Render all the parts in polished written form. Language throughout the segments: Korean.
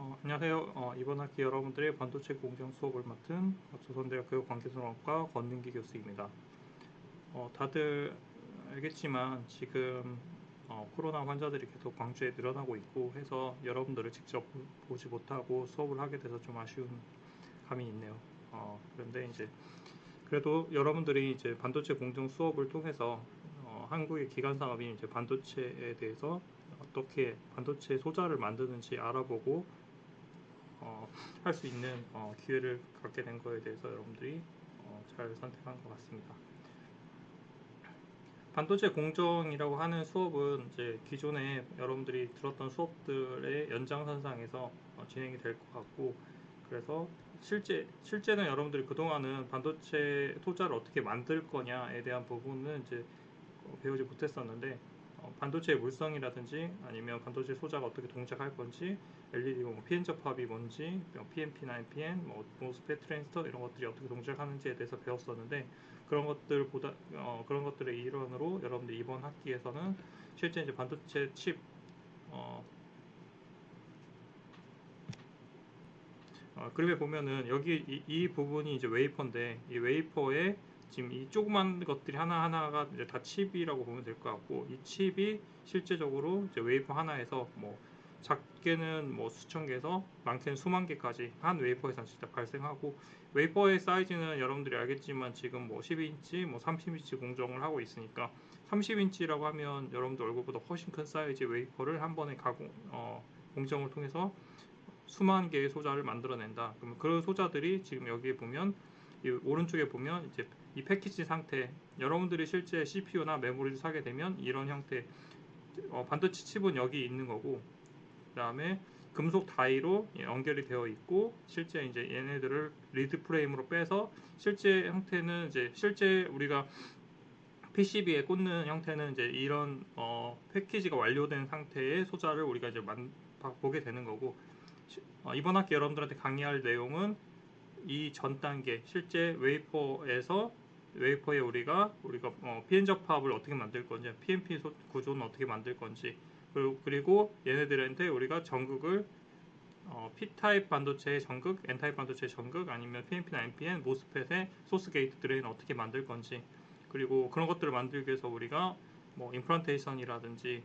안녕하세요. 이번 학기 여러분들의 반도체 공정 수업을 맡은 조선대학교 관계산업과 권민기 교수입니다. 다들 알겠지만 지금 코로나 환자들이 계속 광주에 늘어나고 있고 해서 여러분들을 직접 보지 못하고 수업을 하게 돼서 좀 아쉬운 감이 있네요. 그런데 이제 그래도 여러분들이 이제 반도체 공정 수업을 통해서 한국의 기간 산업이 이제 반도체에 대해서 어떻게 반도체 소자를 만드는지 알아보고 할 수 있는 기회를 갖게 된 거에 대해서 여러분들이 잘 선택한 것 같습니다. 반도체 공정이라고 하는 수업은 이제 기존에 여러분들이 들었던 수업들의 연장선상에서 진행이 될 것 같고, 그래서 실제는 여러분들이 그동안은 반도체 소자를 어떻게 만들 거냐에 대한 부분은 이제 배우지 못했었는데, 반도체의 물성이라든지 아니면 반도체 소자가 어떻게 동작할 건지, LED 뭐 PN 접합이 뭔지, PNP나 NPN, 뭐 모스펫 트랜지스터 이런 것들이 어떻게 동작하는지에 대해서 배웠었는데, 그런 것들의 일환으로 여러분들 이번 학기에서는 실제 이제 반도체 칩 그림에 보면은 여기 이 부분이 이제 웨이퍼인데, 이 웨이퍼에 지금 이 조그만 것들이 하나하나가 이제 다 칩이라고 보면 될 것 같고, 이 칩이 실제적으로 이제 웨이퍼 하나에서 뭐 작게는 뭐 수천 개에서 많게는 수만 개까지 한 웨이퍼에서 진짜 발생하고, 웨이퍼의 사이즈는 여러분들이 알겠지만 지금 뭐 12인치, 뭐 30인치 공정을 하고 있으니까 30인치라고 하면 여러분들 얼굴보다 훨씬 큰 사이즈 웨이퍼를 한 번에 공정을 통해서 수만 개의 소자를 만들어낸다. 그럼 그 소자들이 지금 여기에 보면 이 오른쪽에 보면 이제 이 패키지 상태, 여러분들이 실제 CPU나 메모리를 사게 되면 이런 형태, 반도체 칩은 여기 있는 거고, 그다음에 금속 다이로 연결이 되어 있고, 실제 이제 얘네들을 리드 프레임으로 빼서 실제 형태는 이제 실제 우리가 PCB에 꽂는 형태는 이제 이런 패키지가 완료된 상태의 소자를 우리가 이제 보게 되는 거고, 이번 학기 여러분들한테 강의할 내용은 이 전 단계 실제 웨이퍼에 우리가 PN 접합을 어떻게 만들 건지, PNP 구조는 어떻게 만들 건지, 그리고 얘네들한테 우리가 전극을 P타입 반도체의 전극, N타입 반도체의 전극, 아니면 PNP나 NPN, 모스펫의 소스 게이트 드레인 어떻게 만들 건지, 그리고 그런 것들을 만들기 위해서 우리가 뭐 임플란테이션이라든지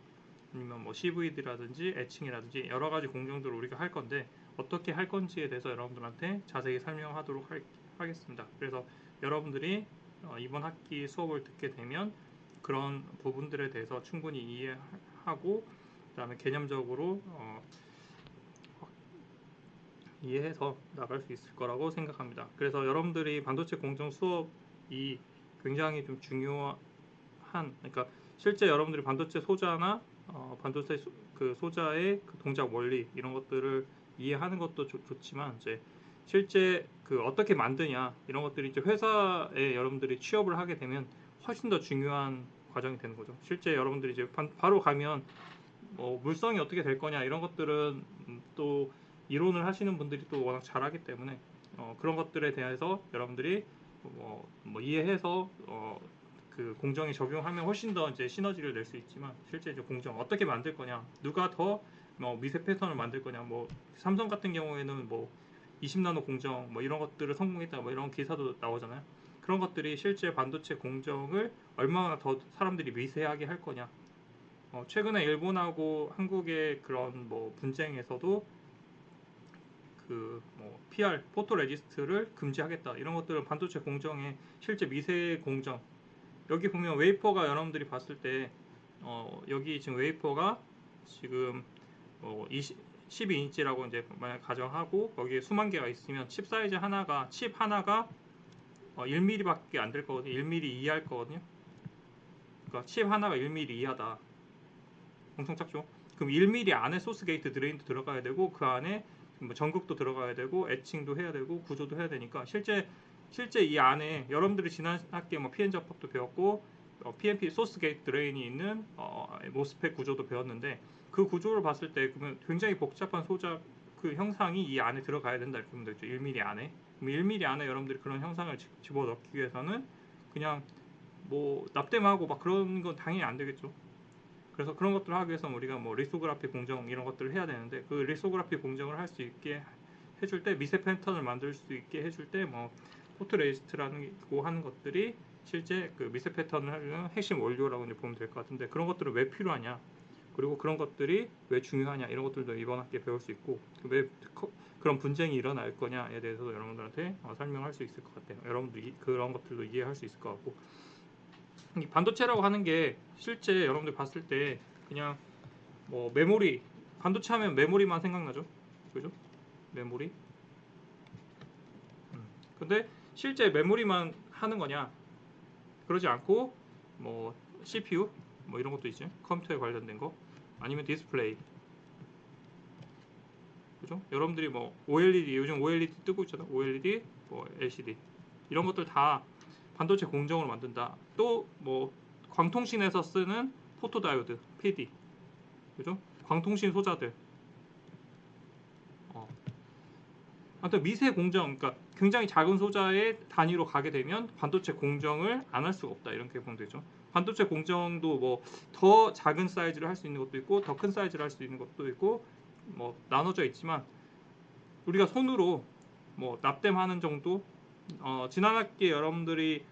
아니면 뭐 CVD라든지 애칭이라든지 여러 가지 공정들을 우리가 할 건데, 어떻게 할 건지에 대해서 여러분들한테 자세히 설명하도록 하겠습니다. 그래서 여러분들이 이번 학기 수업을 듣게 되면 그런 부분들에 대해서 충분히 이해하고, 그다음에 개념적으로 이해해서 나갈 수 있을 거라고 생각합니다. 그래서 여러분들이 반도체 공정 수업이 굉장히 좀 중요한, 그러니까 실제 여러분들이 반도체 소자나 반도체 그 소자의 그 동작 원리 이런 것들을 이해하는 것도 좋지만, 이제 실제 그 어떻게 만드냐 이런 것들이 이제 회사에 여러분들이 취업을 하게 되면 훨씬 더 중요한 과정이 되는 거죠. 실제 여러분들이 이제 바로 가면 물성이 어떻게 될 거냐 이런 것들은 또 이론을 하시는 분들이 또 워낙 잘하기 때문에 그런 것들에 대해서 여러분들이 이해해서 그 공정에 적용하면 훨씬 더 이제 시너지를 낼 수 있지만, 실제 이제 공정 어떻게 만들 거냐, 누가 더 미세 패턴을 만들 거냐, 뭐 삼성 같은 경우에는 뭐 20나노 공정 뭐 이런 것들을 성공했다 뭐 이런 기사도 나오잖아요. 그런 것들이 실제 반도체 공정을 얼마나 더 사람들이 미세하게 할 거냐. 최근에 일본하고 한국의 그런 뭐 분쟁에서도 그 뭐 PR 포토레지스트를 금지하겠다 이런 것들은 반도체 공정의 실제 미세 공정. 여기 보면 웨이퍼가 여러분들이 봤을 때 여기 지금 웨이퍼가 지금 12인치라고 이제 만약 가정하고 거기에 수만 개가 있으면 칩 사이즈 하나가 1mm밖에 안 될 거거든요. 1mm 이하일 거거든요. 그러니까 칩 하나가 1mm 이하다. 엄청 작죠. 그럼 1mm 안에 소스 게이트 드레인도 들어가야 되고, 그 안에 뭐 전극도 들어가야 되고, 애칭도 해야 되고, 구조도 해야 되니까 실제 이 안에 여러분들이 지난 학기에 뭐 PN 접합도 배웠고, PNP 소스 게이트 드레인이 있는 모스펫 구조도 배웠는데, 그 구조를 봤을 때 그러면 굉장히 복잡한 소자 그 형상이 이 안에 들어가야 된다 이렇게 보면 되죠. 1mm 안에. 그럼 1mm 안에 여러분들이 그런 형상을 집어넣기 위해서는 그냥 뭐 납땜하고 막 그런 건 당연히 안 되겠죠. 그래서 그런 것들을 하기 위해서 우리가 뭐 리소그라피 공정 이런 것들을 해야 되는데, 그 리소그라피 공정을 할 수 있게 해줄 때, 미세 패턴을 만들 수 있게 해줄 때 뭐 포토레지스트라는 거 하는 것들이 실제 그 미세 패턴을 하려는 핵심 원료라고 이제 보면 될 것 같은데, 그런 것들은 왜 필요하냐, 그리고 그런 것들이 왜 중요하냐, 이런 것들도 이번 학기에 배울 수 있고, 왜 그런 분쟁이 일어날 거냐에 대해서도 여러분들한테 설명할 수 있을 것 같아요. 여러분들 그런 것들도 이해할 수 있을 것 같고, 이 반도체라고 하는 게 실제 여러분들 봤을 때 그냥 뭐 메모리, 반도체 하면 메모리만 생각나죠, 그죠? 메모리. 근데 실제 메모리만 하는 거냐? 그러지 않고 뭐 CPU 뭐 이런 것도 있죠. 컴퓨터에 관련된 거, 아니면 디스플레이, 그죠? 여러분들이 뭐 OLED, 요즘 OLED 뜨고 있잖아. OLED, 뭐 LCD 이런 것들 다 반도체 공정을 만든다. 또 뭐 광통신에서 쓰는 포토다이오드, PD, 그죠? 광통신 소자들. 아무튼 미세 공정, 그러니까 굉장히 작은 소자의 단위로 가게 되면 반도체 공정을 안 할 수가 없다, 이렇게 보면 되죠. 반도체 공정도 뭐 더 작은 사이즈를 할 수 있는 것도 있고, 더 큰 사이즈를 할 수 있는 것도 있고, 뭐 나눠져 있지만, 우리가 손으로 뭐 납땜하는 정도, 지난 학기에 여러분들이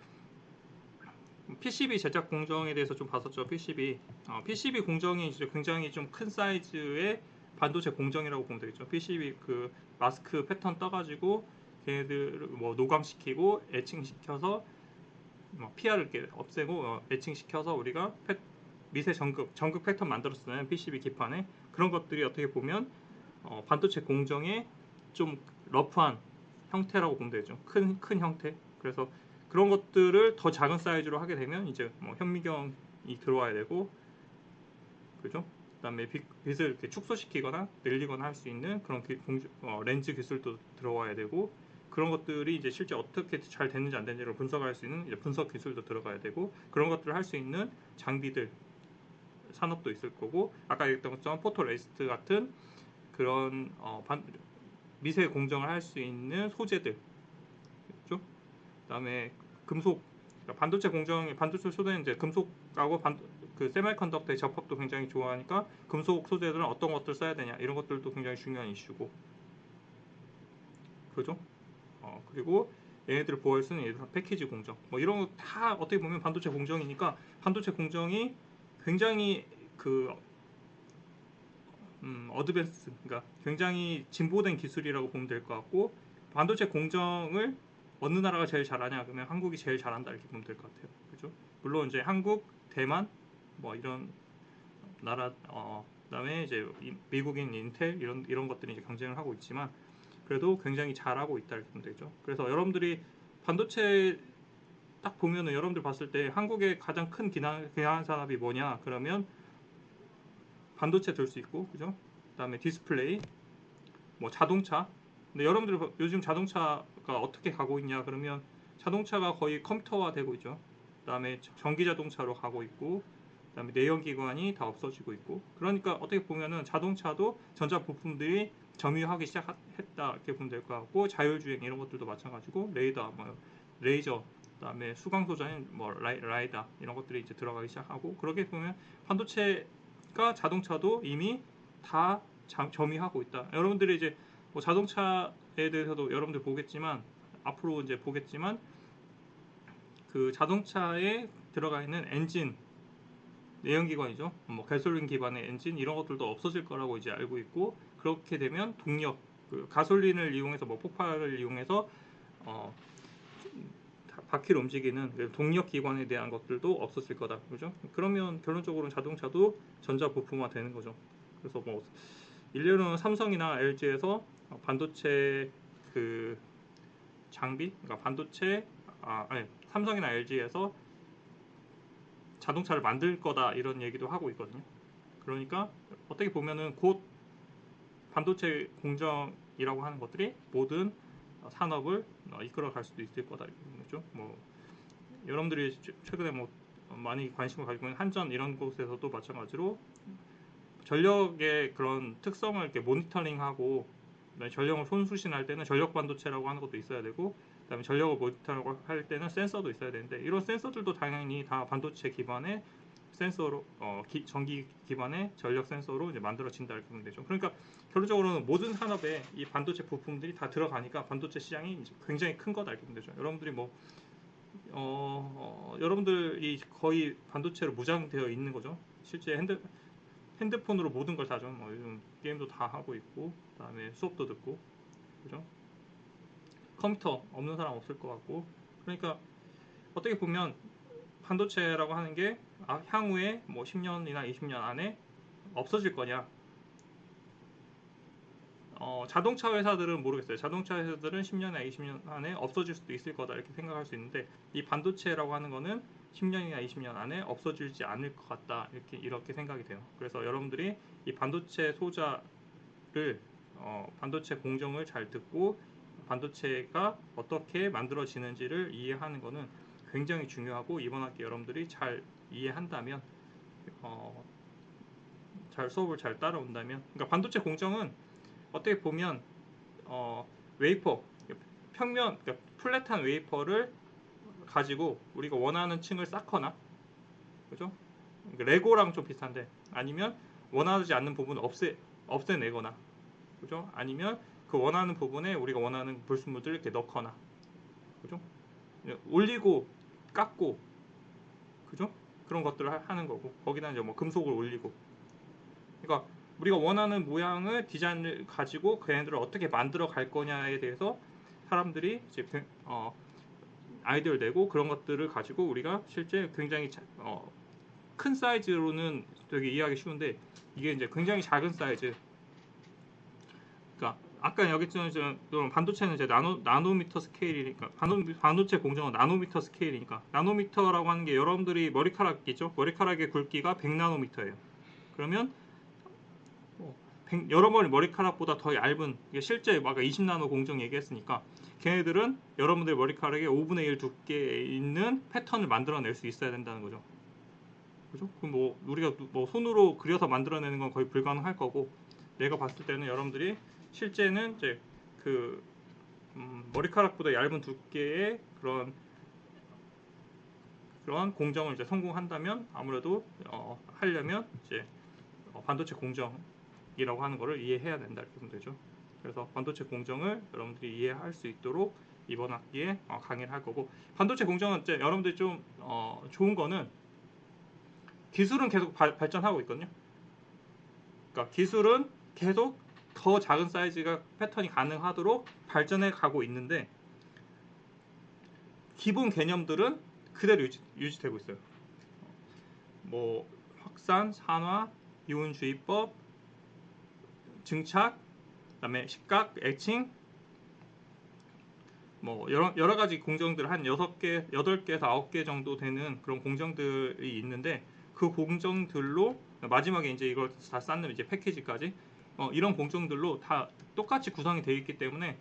PCB 제작 공정에 대해서 좀 봤었죠. PCB 공정이 이제 굉장히 좀 큰 사이즈의 반도체 공정이라고 보면 되겠죠. PCB 그 마스크 패턴 떠가지고 걔네들 뭐 노광시키고 에칭시켜서 뭐 PR을 이렇게 없애고 에칭시켜서 우리가 미세 전극 패턴 만들었어요. PCB 기판에. 그런 것들이 어떻게 보면 반도체 공정의 좀 러프한 형태라고 보면 되죠. 큰 형태. 그래서 그런 것들을 더 작은 사이즈로 하게 되면 이제 뭐 현미경이 들어와야 되고, 그죠? 그다음에 빛을 이렇게 축소시키거나 늘리거나 할 수 있는 그런 렌즈 기술도 들어와야 되고, 그런 것들이 이제 실제 어떻게 잘 됐는지 안 됐는지를 분석할 수 있는 이제 분석 기술도 들어가야 되고, 그런 것들을 할 수 있는 장비들 산업도 있을 거고, 아까 얘기했던 것처럼 포토레지스트 같은 그런 미세 공정을 할 수 있는 소재들, 그렇죠? 그다음에 금속, 그러니까 반도체 소재는 이제 금속하고 그 세미컨덕터의 접합도 굉장히 좋아하니까 금속 소재들은 어떤 것들 써야 되냐, 이런 것들도 굉장히 중요한 이슈고, 그죠? 그리고 얘네들을 보호할 수 있는 패키지 공정, 뭐 이런 거 다 어떻게 보면 반도체 공정이니까, 반도체 공정이 굉장히 그 어드밴스, 그러니까 굉장히 진보된 기술이라고 보면 될 것 같고, 반도체 공정을 어느 나라가 제일 잘하냐 그러면 한국이 제일 잘한다, 이렇게 보면 될 것 같아요. 그죠? 물론 이제 한국, 대만 뭐 이런 나라, 그다음에 이제 미국인 인텔 이런 것들이 이제 경쟁을 하고 있지만, 그래도 굉장히 잘하고 있다, 이렇게 보면 되죠. 그래서 여러분들이 반도체 딱 보면은 여러분들 봤을 때 한국의 가장 큰 기반 산업이 뭐냐 그러면 반도체 들 수 있고, 그죠? 그다음에 디스플레이, 뭐 자동차. 근데 여러분들 요즘 자동차가 어떻게 가고 있냐 그러면 자동차가 거의 컴퓨터화 되고 있죠. 그다음에 전기 자동차로 가고 있고, 그다음에 내연기관이 다 없어지고 있고, 그러니까 어떻게 보면은 자동차도 전자 부품들이 점유하기 시작했다, 이렇게 보면 될 것 같고, 자율주행 이런 것들도 마찬가지고, 레이저, 그다음에 수강 소자인 뭐 라이다 이런 것들이 이제 들어가기 시작하고, 그렇게 보면 반도체가 자동차도 이미 다 점유하고 있다. 여러분들이 이제 뭐 자동차에 대해서도 여러분들 보겠지만, 앞으로 이제 보겠지만, 그 자동차에 들어가 있는 엔진, 내연기관이죠. 뭐 가솔린 기반의 엔진 이런 것들도 없어질 거라고 이제 알고 있고, 그렇게 되면 동력, 그 가솔린을 이용해서 뭐 폭발을 이용해서 바퀴를 움직이는 그 동력 기관에 대한 것들도 없어질 거다, 그죠? 그러면 결론적으로는 자동차도 전자 부품화 되는 거죠. 그래서 뭐 일례로는 삼성이나 LG에서 반도체 그 장비, 그러니까 삼성이나 LG에서 자동차를 만들 거다, 이런 얘기도 하고 있거든요. 그러니까 어떻게 보면은 곧 반도체 공정이라고 하는 것들이 모든 산업을 이끌어갈 수도 있을 거다, 이거죠. 뭐 여러분들이 최근에 뭐 많이 관심을 가지고 있는 한전 이런 곳에서도 마찬가지로 전력의 그런 특성을 이렇게 모니터링하고, 전력을 손수신할 때는 전력 반도체라고 하는 것도 있어야 되고, 그다음에 전력을 모니터할 때는 센서도 있어야 되는데, 이런 센서들도 당연히 다 반도체 기반의 센서로 전기 기반의 전력 센서로 이제 만들어진다 이렇게 보면 되죠. 그러니까 결론적으로는 모든 산업에 이 반도체 부품들이 다 들어가니까 반도체 시장이 이제 굉장히 큰 거다 이렇게 보면 되죠. 여러분들이 여러분들이 거의 반도체로 무장되어 있는 거죠. 실제 핸드폰으로 모든 걸 다죠. 요즘 게임도 다 하고 있고, 그다음에 수업도 듣고, 그죠? 컴퓨터 없는 사람 없을 것 같고, 그러니까 어떻게 보면 반도체라고 하는 게 향후에 뭐 10년이나 20년 안에 없어질 거냐? 자동차 회사들은 모르겠어요. 자동차 회사들은 10년이나 20년 안에 없어질 수도 있을 거다 이렇게 생각할 수 있는데 이 반도체라고 하는 거는 10년이나 20년 안에 없어지지 않을 것 같다 이렇게 생각이 돼요. 그래서 여러분들이 이 반도체 소자를 반도체 공정을 잘 듣고 반도체가 어떻게 만들어지는지를 이해하는 거는 굉장히 중요하고 이번 학기 여러분들이 잘 이해한다면 잘 수업을 잘 따라온다면 그러니까 반도체 공정은 어떻게 보면 웨이퍼 평면 그러니까 플랫한 웨이퍼를 가지고 우리가 원하는 층을 쌓거나 그죠? 그러니까 레고랑 좀 비슷한데 아니면 원하지 않는 부분을 없애내거나 그죠? 아니면 그 원하는 부분에 우리가 원하는 불순물들을 이렇게 넣거나 그죠? 올리고 깎고 그죠? 그런 것들을 하는 거고 거기다 이제 뭐 금속을 올리고 그러니까 우리가 원하는 모양을 디자인을 가지고 그 애들을 어떻게 만들어 갈 거냐에 대해서 사람들이 이제 아이디어를 내고 그런 것들을 가지고 우리가 실제 굉장히 큰 사이즈로는 되게 이해하기 쉬운데 이게 이제 굉장히 작은 사이즈 그러니까 아까 여기처럼 반도체는 이제 나노미터 스케일이니까 반도체 공정은 나노미터 스케일이니까 나노미터라고 하는 게 여러분들이 머리카락이죠 머리카락의 굵기가 100나노미터예요 그러면 여러 번 머리카락보다 더 얇은 실제 막 20나노 공정 얘기했으니까 걔네들은 여러분들 머리카락의 5분의 1 두께에 있는 패턴을 만들어낼 수 있어야 된다는 거죠. 그죠? 그럼 뭐 우리가 뭐 손으로 그려서 만들어내는 건 거의 불가능할 거고 내가 봤을 때는 여러분들이 실제는 이제 그 머리카락보다 얇은 두께의 그런 공정을 이제 성공한다면 아무래도 하려면 이제 반도체 공정이라고 하는 것을 이해해야 된다 이렇게 보면 되죠. 그래서 반도체 공정을 여러분들이 이해할 수 있도록 이번 학기에 강의를 할 거고 반도체 공정은 이제 여러분들이 좀 좋은 거는 기술은 계속 발전하고 있거든요. 그러니까 기술은 계속 더 작은 사이즈가 패턴이 가능하도록 발전해 가고 있는데 기본 개념들은 그대로 유지되고 있어요. 뭐 확산, 산화, 이온주의법, 증착, 그다음에 식각, 애칭 뭐 여러 가지 공정들 한 6개, 8개에서 9개 정도 되는 그런 공정들이 있는데 그 공정들로 마지막에 이제 이걸 다 쌓는 이제 패키지까지 이런 공정들로 다 똑같이 구성이 되어 있기 때문에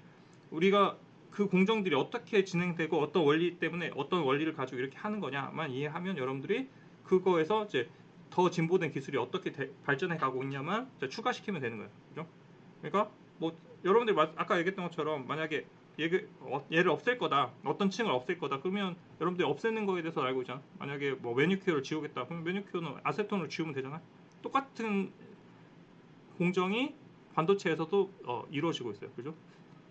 우리가 그 공정들이 어떻게 진행되고 어떤 원리 때문에 어떤 원리를 가지고 이렇게 하는 거냐만 이해하면 여러분들이 그거에서 이제 더 진보된 기술이 어떻게 발전해 가고 있냐만 추가시키면 되는 거예요. 그죠? 그러니까 뭐 여러분들 아까 얘기했던 것처럼 만약에 얘를 없앨 거다 어떤 층을 없앨 거다 그러면 여러분들이 없애는 거에 대해서 알고 있잖아. 만약에 뭐 매니큐어를 지우겠다 그러면 매니큐어는 아세톤으로 지우면 되잖아. 똑같은 공정이 반도체에서도 이루어지고 있어요. 그죠?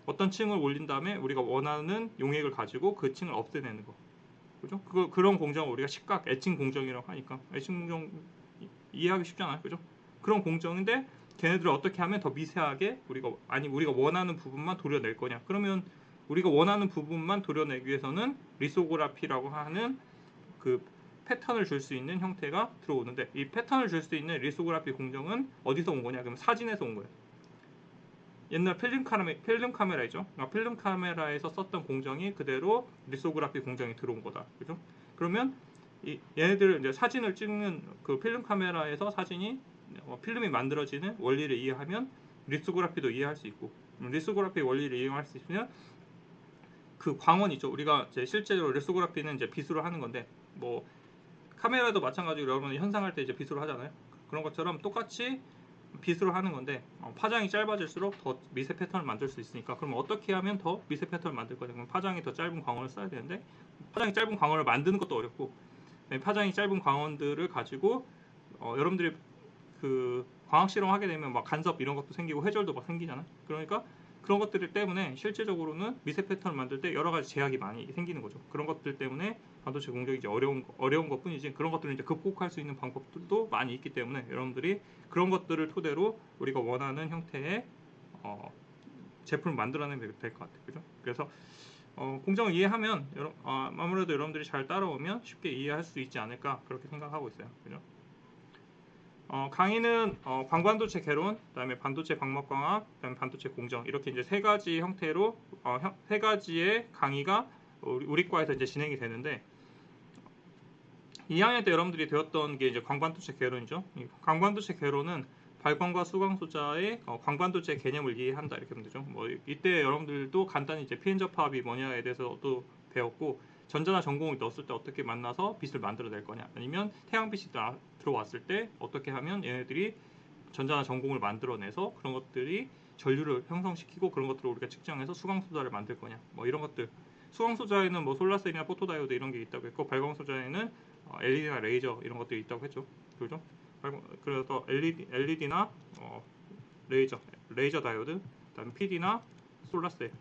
어떤 층을 올린 다음에 우리가 원하는 용액을 가지고 그 층을 없애내는 거. 그죠? 그런 공정을 우리가 식각 애칭 공정이라고 하니까 애칭 공정 이해하기 쉽잖아요. 그죠? 그런 공정인데 걔네들을 어떻게 하면 더 미세하게 우리가 원하는 부분만 도려낼 거냐? 그러면 우리가 원하는 부분만 도려내기 위해서는 리소그라피라고 하는 그 패턴을 줄 수 있는 형태가 들어오는데 이 패턴을 줄 수 있는 리소그라피 공정은 어디서 온 거냐? 그러면 사진에서 온 거예요. 옛날 필름 카메라죠. 필름 카메라에서 썼던 공정이 그대로 리소그라피 공정이 들어온 거다. 그죠? 그러면 얘네들 이제 사진을 찍는 그 필름 카메라에서 사진이 필름이 만들어지는 원리를 이해하면 리소그라피도 이해할 수 있고 리소그라피 원리를 이해할 수 있으면 그 광원이죠. 우리가 이제 실제로 리소그라피는 이제 빗으로 하는 건데 뭐 카메라도 마찬가지로 여러분 현상할 때 이제 빗으로 하잖아요. 그런 것처럼 똑같이 빗으로 하는 건데 파장이 짧아질수록 더 미세 패턴을 만들 수 있으니까 그럼 어떻게 하면 더 미세 패턴을 만들 거냐? 그럼 파장이 더 짧은 광원을 써야 되는데 파장이 짧은 광원을 만드는 것도 어렵고 파장이 짧은 광원들을 가지고 여러분들이 그 광학 실험하게 되면 막 간섭 이런 것도 생기고 회절도 막 생기잖아. 그러니까 그런 것들 때문에 실제적으로는 미세 패턴을 만들 때 여러 가지 제약이 많이 생기는 거죠. 그런 것들 때문에 반도체 공정이 이제 어려운 것뿐이지 그런 것들을 이제 극복할 수 있는 방법들도 많이 있기 때문에 여러분들이 그런 것들을 토대로 우리가 원하는 형태의 제품을 만들어내면 될 것 같아요. 그죠? 그래서 공정을 이해하면 아무래도 여러분들이 잘 따라오면 쉽게 이해할 수 있지 않을까 그렇게 생각하고 있어요. 그죠? 강의는 광반도체 개론, 그다음에 반도체 광목광학, 그다음에 반도체 공정 이렇게 이제 세 가지 형태로 세 가지의 강의가 우리 과에서 이제 진행이 되는데 2학년 때 여러분들이 배웠던 게 이제 광반도체 개론이죠. 이 광반도체 개론은 발광과 수광 소자의 광반도체 개념을 이해한다 이렇게 보면 되죠. 뭐 이때 여러분들도 간단히 이제 피엔 접합이 뭐냐에 대해서도 배웠고 전자나 전공을 넣었을 때 어떻게 만나서 빛을 만들어낼 거냐 아니면 태양빛이 들어왔을 때 어떻게 하면 얘네들이 전자나 전공을 만들어내서 그런 것들이 전류를 형성시키고 그런 것들을 우리가 측정해서 수광 소자를 만들 거냐 뭐 이런 것들 수광 소자에는 뭐 솔라셀이나 포토다이오드 이런 게 있다고 했고 발광 소자에는 LED나 레이저 이런 것들이 있다고 했죠. 그죠? 그래서 LED나 레이저 다이오드, 그다음에 PD나 솔라셀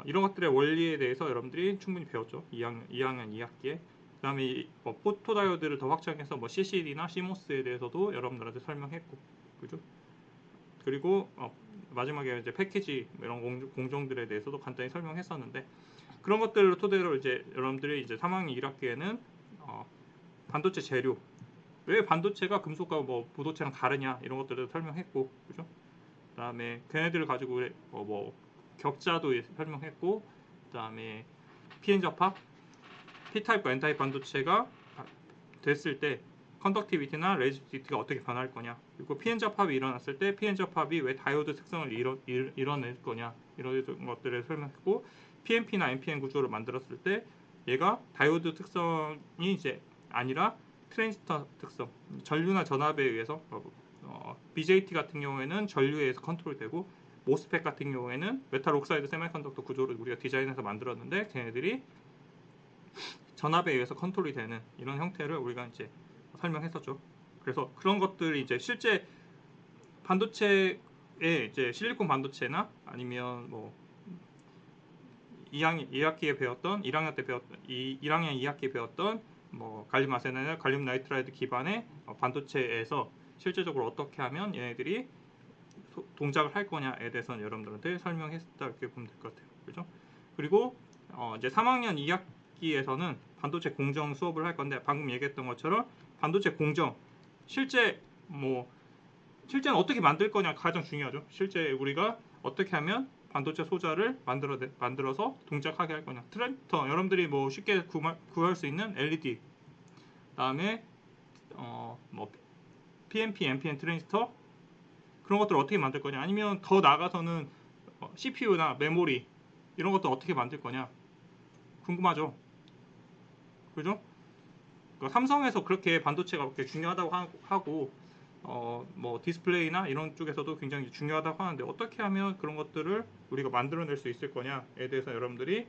이런 것들의 원리에 대해서 여러분들이 충분히 배웠죠. 2학년 2학기에. 그다음에 포토다이오드를 더 확장해서 뭐 CCD나 CMOS에 대해서도 여러분들한테 설명했고, 그죠? 그리고 마지막에 이제 패키지 이런 공정들에 대해서도 간단히 설명했었는데 그런 것들을 토대로 이제 여러분들이 이제 3학년 1학기에는 반도체 재료 왜 반도체가 금속과 뭐 부도체랑 다르냐 이런 것들을 설명했고, 그죠? 그다음에 걔네들을 가지고 뭐 격자도 설명했고, 그다음에 PN 접합, P타입과 N타입 반도체가 됐을 때 컨덕티비티나 레지스티비티가 어떻게 변할 거냐, 그리고 PN 접합이 일어났을 때 PN 접합이 왜 다이오드 특성을 이뤄낼 거냐 이런 것들을 설명했고, PNP나 NPN 구조를 만들었을 때 얘가 다이오드 특성이 이제 아니라 트랜지스터 특성, 전류나 전압에 의해서 BJT 같은 경우에는 전류에 의해서 컨트롤되고 모스펫 같은 경우에는 메탈 옥사이드 세미컨덕터 구조를 우리가 디자인해서 만들었는데 걔네들이 전압에 의해서 컨트롤이 되는 이런 형태를 우리가 이제 설명했었죠. 그래서 그런 것들이 이제 실제 반도체에 이제 실리콘 반도체나 아니면 뭐 2학기에 배웠던 1학년 때 배웠던 1학년 2학기에 배웠던 뭐 갈륨 아세나이드, 갈륨 나이트라이드 기반의 반도체에서 실제적으로 어떻게 하면 얘네들이 동작을 할 거냐에 대해서는 여러분들한테 설명했다 이렇게 보면 될 것 같아요. 그죠? 그리고 이제 3학년 2학기에서는 반도체 공정 수업을 할 건데 방금 얘기했던 것처럼 반도체 공정 실제는 어떻게 만들 거냐 가장 중요하죠. 실제 우리가 어떻게 하면 반도체 소자를 만들어서 동작하게 할 거냐. 트랜지스터 여러분들이 뭐 쉽게 구할 수 있는 LED, 그다음에 뭐 PNP, NPN 트랜지스터 그런 것들을 어떻게 만들 거냐. 아니면 더 나아가서는 CPU나 메모리 이런 것들 어떻게 만들 거냐. 궁금하죠. 그죠? 그러니까 삼성에서 그렇게 반도체가 그렇게 중요하다고 하고 뭐 디스플레이나 이런 쪽에서도 굉장히 중요하다고 하는데 어떻게 하면 그런 것들을 우리가 만들어낼 수 있을 거냐에 대해서 여러분들이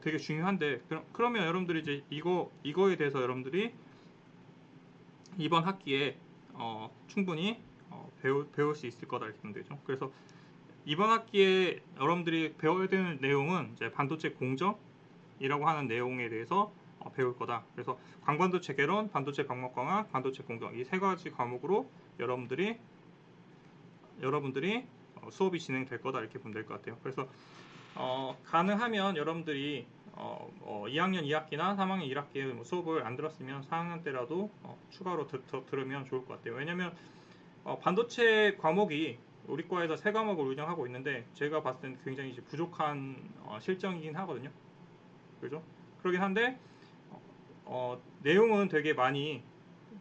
되게 중요한데 그러면 여러분들이 이제 이거에 대해서 여러분들이 이번 학기에 충분히 배울 수 있을 거다 이렇게 보면 되죠. 그래서 이번 학기에 여러분들이 배워야 되는 내용은 이제 반도체 공정이라고 하는 내용에 대해서 배울 거다. 그래서 광반도체 개론, 반도체 광목광학, 반도체 공정 이 세 가지 과목으로 여러분들이 수업이 진행될 거다 이렇게 보면 될 것 같아요. 그래서 가능하면 여러분들이 2학년 2학기나 3학년 1학기에 뭐 수업을 안 들었으면 4학년 때라도 추가로 들으면 좋을 것 같아요. 왜냐면 반도체 과목이 우리 과에서 3과목을 운영하고 있는데 제가 봤을 때는 굉장히 이제 부족한 실정이긴 하거든요. 그죠? 그러긴 한데 내용은 되게 많이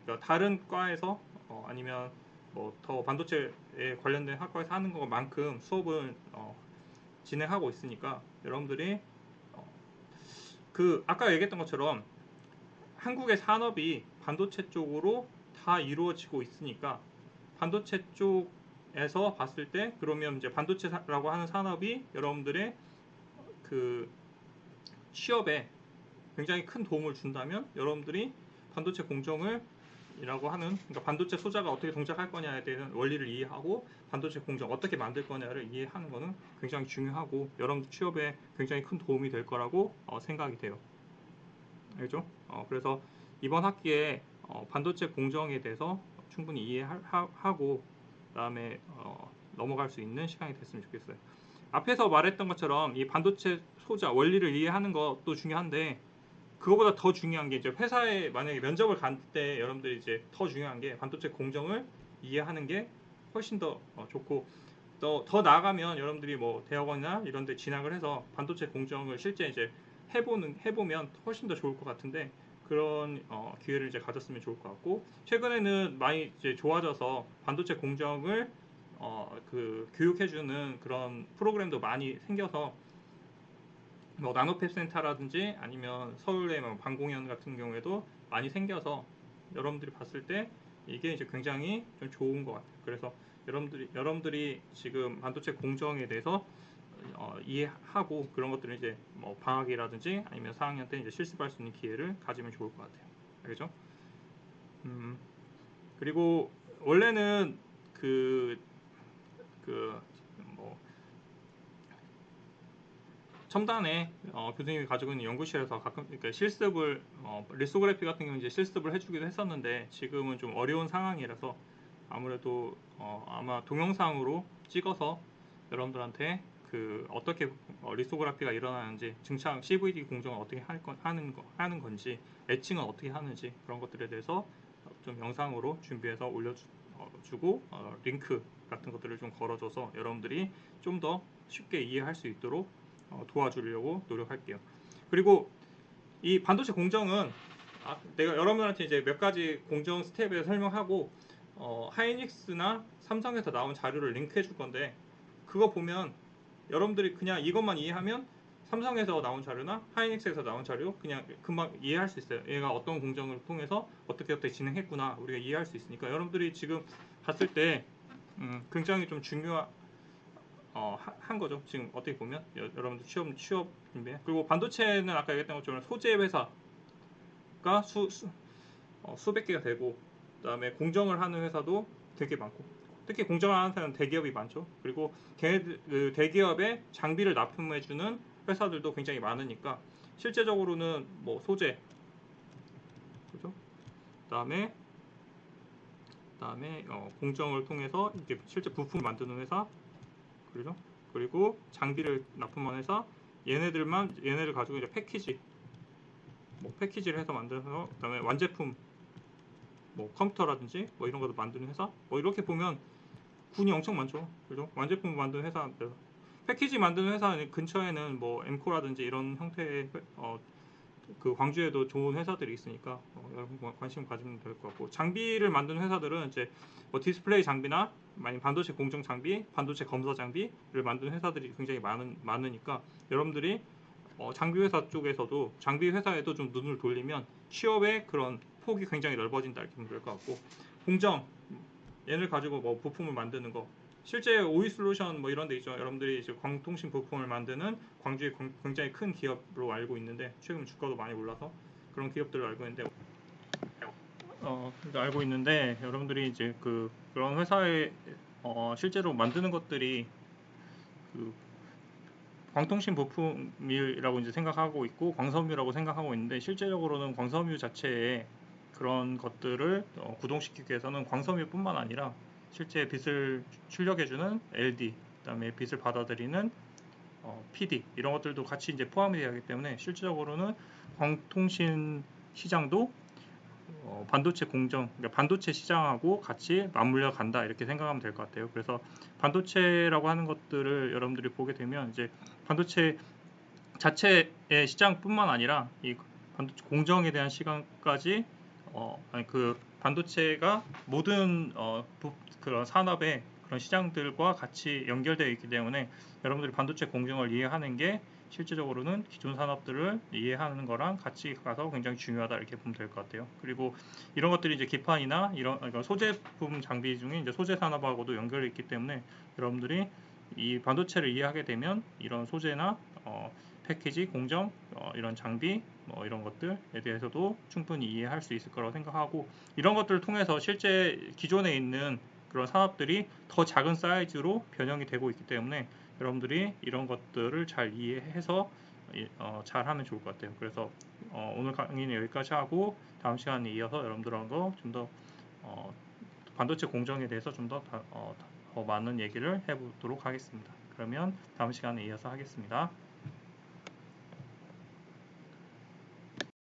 그러니까 다른 과에서 아니면 뭐 더 반도체에 관련된 학과에서 하는 것만큼 수업을 진행하고 있으니까 여러분들이 그 아까 얘기했던 것처럼 한국의 산업이 반도체 쪽으로 다 이루어지고 있으니까 반도체 쪽에서 봤을 때 그러면 이제 반도체라고 하는 산업이 여러분들의 그 취업에 굉장히 큰 도움을 준다면 여러분들이 반도체 공정을 이라고 하는, 그러니까 반도체 소자가 어떻게 동작할 거냐에 대한 원리를 이해하고 반도체 공정 어떻게 만들 거냐를 이해하는 것은 굉장히 중요하고 여러분들 취업에 굉장히 큰 도움이 될 거라고 생각이 돼요. 알죠? 그래서 이번 학기에 반도체 공정에 대해서 충분히 이해하고 그다음에 넘어갈 수 있는 시간이 됐으면 좋겠어요. 앞에서 말했던 것처럼 이 반도체 소자 원리를 이해하는 것도 중요한데 그거보다 더 중요한 게 이제 회사에 만약에 면접을 갈 때 여러분들이 이제 더 중요한 게 반도체 공정을 이해하는 게 훨씬 더 좋고 더 나아가면 여러분들이 뭐 대학원이나 이런 데 진학을 해서 반도체 공정을 실제 이제 해보면 훨씬 더 좋을 것 같은데 그런 기회를 이제 가졌으면 좋을 것 같고 최근에는 많이 이제 좋아져서 반도체 공정을 그 교육해주는 그런 프로그램도 많이 생겨서 뭐 나노팹 센터라든지 아니면 서울의 뭐 방공연 같은 경우에도 많이 생겨서 여러분들이 봤을 때 이게 이제 굉장히 좀 좋은 것 같아요. 그래서 여러분들이 지금 반도체 공정에 대해서 이해하고 그런 것들을 이제 뭐 방학이라든지 아니면 4학년 때 이제 실습할 수 있는 기회를 가지면 좋을 것 같아요. 알겠죠? 그리고 원래는 뭐 첨단에 교수님이 가지고 있는 연구실에서 가끔 그러니까 실습을 리소그래피 같은 경우 이제 실습을 해주기도 했었는데 지금은 좀 어려운 상황이라서 아무래도 아마 동영상으로 찍어서 여러분들한테 그 어떻게 리소그래피가 일어나는지 증창 CVD 공정을 어떻게 하는 건지 애칭은 어떻게 하는지 그런 것들에 대해서 좀 영상으로 준비해서 올려주고 링크 같은 것들을 좀 걸어줘서 여러분들이 좀 더 쉽게 이해할 수 있도록 도와주려고 노력할게요. 그리고 이 반도체 공정은 내가 여러분한테 이제 몇 가지 공정 스텝을 설명하고 하이닉스나 삼성에서 나온 자료를 링크해 줄 건데 그거 보면 여러분들이 그냥 이것만 이해하면 삼성에서 나온 자료나 하이닉스에서 나온 자료 그냥 금방 이해할 수 있어요. 얘가 어떤 공정을 통해서 어떻게 진행했구나 우리가 이해할 수 있으니까 여러분들이 지금 봤을 때 굉장히 좀 한 거죠. 지금 어떻게 보면 여러분들 취업 준비 그리고 반도체는 아까 얘기했던 것처럼 소재 회사가 수백 개가 되고 그다음에 공정을 하는 회사도 되게 많고 특히 공정을 하는 회사는 대기업이 많죠. 그리고 그 대기업에 장비를 납품해주는 회사들도 굉장히 많으니까 실제적으로는 뭐 소재 그죠? 그다음에 공정을 통해서 이제 실제 부품을 만드는 회사 그죠? 그리고 장비를 납품한 회사 얘네를 가지고 이제 패키지를 해서 만들어서 그다음에 완제품 뭐 컴퓨터라든지 뭐 이런 것도 만드는 회사 뭐 이렇게 보면 군이 엄청 많죠. 그죠? 완제품 만드는 회사들 패키지 만드는 회사 근처에는 뭐 엠코라든지 이런 형태의 그 광주에도 좋은 회사들이 있으니까 여러분 관심 가지면 될 것 같고 장비를 만드는 회사들은 이제 뭐 디스플레이 장비나 아니면 반도체 공정 장비, 반도체 검사 장비를 만드는 회사들이 굉장히 많으니까 여러분들이 장비 회사 쪽에서도 장비 회사에도 좀 눈을 돌리면 취업의 그런 폭이 굉장히 넓어진다 이렇게 보면 될 것 같고 공정 얘를 가지고 뭐 부품을 만드는 거 실제 오이 솔루션 뭐 이런 데 있죠. 여러분들이 이제 광통신 부품을 만드는 광주의 굉장히 큰 기업으로 알고 있는데 최근 주가도 많이 올라서 그런 기업들을 알고 있는데 여러분들이 이제 그런 회사에 실제로 만드는 것들이 그 광통신 부품이라고 이제 생각하고 있고 광섬유라고 생각하고 있는데 실제적으로는 광섬유 자체에 그런 것들을 구동시키기 위해서는 광섬유뿐만 아니라 실제 빛을 출력해주는 LD, 그다음에 빛을 받아들이는 PD 이런 것들도 같이 이제 포함이 되기 때문에 실질적으로는 광통신 시장도 반도체 공정, 그러니까 반도체 시장하고 같이 맞물려 간다 이렇게 생각하면 될 것 같아요. 그래서 반도체라고 하는 것들을 여러분들이 보게 되면 이제 반도체 자체의 시장뿐만 아니라 이 반도체 공정에 대한 시간까지 그 반도체가 모든 그런 산업의 그런 시장들과 같이 연결되어 있기 때문에 여러분들이 반도체 공정을 이해하는 게 실제적으로는 기존 산업들을 이해하는 거랑 같이 가서 굉장히 중요하다 이렇게 보면 될 것 같아요. 그리고 이런 것들이 이제 기판이나 그러니까 소제품 장비 중에 이제 소재 산업하고도 연결이 있기 때문에 여러분들이 이 반도체를 이해하게 되면 이런 소재나 패키지, 공정, 이런 장비, 이런 것들에 대해서도 충분히 이해할 수 있을 거라고 생각하고, 이런 것들을 통해서 실제 기존에 있는 그런 사업들이 더 작은 사이즈로 변형이 되고 있기 때문에 여러분들이 이런 것들을 잘 이해해서 잘 하면 좋을 것 같아요. 그래서 오늘 강의는 여기까지 하고 다음 시간에 이어서 여러분들하고 좀 더 반도체 공정에 대해서 좀 더 더 많은 얘기를 해보도록 하겠습니다. 그러면 다음 시간에 이어서 하겠습니다.